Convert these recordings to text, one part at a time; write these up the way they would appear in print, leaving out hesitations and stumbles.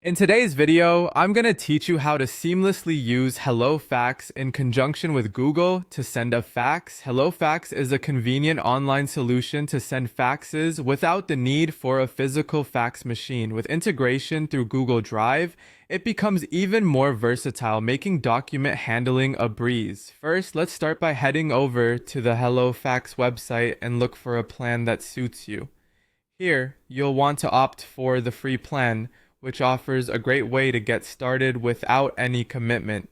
In today's video, I'm going to teach you how to seamlessly use HelloFax in conjunction with Google to send a fax. HelloFax is a convenient online solution to send faxes without the need for a physical fax machine. With integration through Google Drive, it becomes even more versatile, making document handling a breeze. First, let's start by heading over to the HelloFax website and look for a plan that suits you. Here, you'll want to opt for the free plan, which offers a great way to get started without any commitment.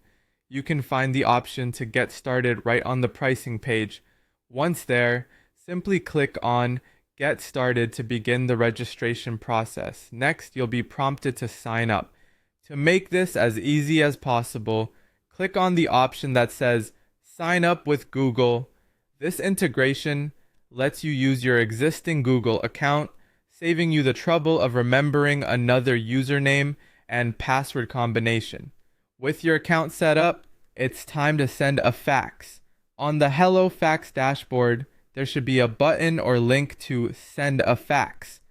You can find the option to get started right on the pricing page. Once there, simply click on Get Started to begin the registration process. Next, you'll be prompted to sign up. To make this as easy as possible, click on the option that says Sign up with Google. This integration lets you use your existing Google account, saving you the trouble of remembering another username and password combination. With your account set up, it's time to send a fax. On the HelloFax dashboard, there should be a button or link to Send a Fax.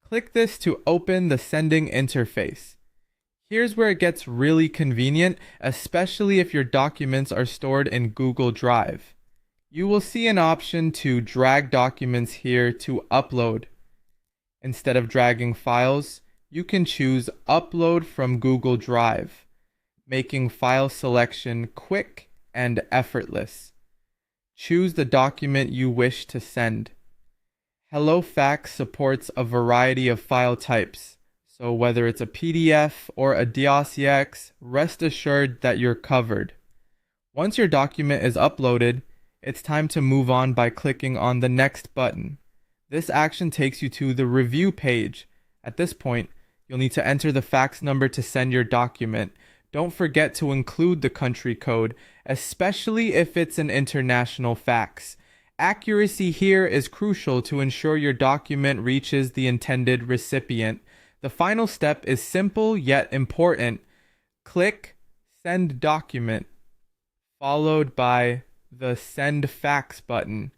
Click this to open the sending interface. Here's where it gets really convenient, especially if your documents are stored in Google Drive. You will see an option to drag documents here to upload. Instead of dragging files, you can choose Upload from Google Drive, making file selection quick and effortless. Choose the document you wish to send. HelloFax supports a variety of file types, so whether it's a PDF or a DOSX, rest assured that you're covered. Once your document is uploaded, it's time to move on by clicking on the Next button. This action takes you to the review page. At this point, you'll need to enter the fax number to send your document. Don't forget to include the country code, especially if it's an international fax. Accuracy here is crucial to ensure your document reaches the intended recipient. The final step is simple yet important. Click Send Document, followed by the Send Fax button.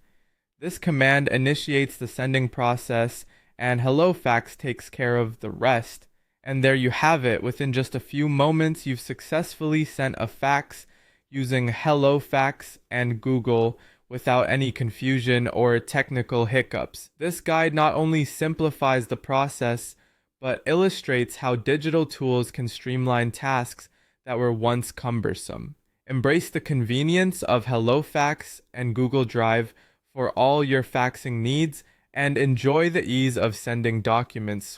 This command initiates the sending process, and HelloFax takes care of the rest. And there you have it. Within just a few moments, you've successfully sent a fax using HelloFax and Google without any confusion or technical hiccups. This guide not only simplifies the process, but illustrates how digital tools can streamline tasks that were once cumbersome. Embrace the convenience of HelloFax and Google Drive for all your faxing needs, and enjoy the ease of sending documents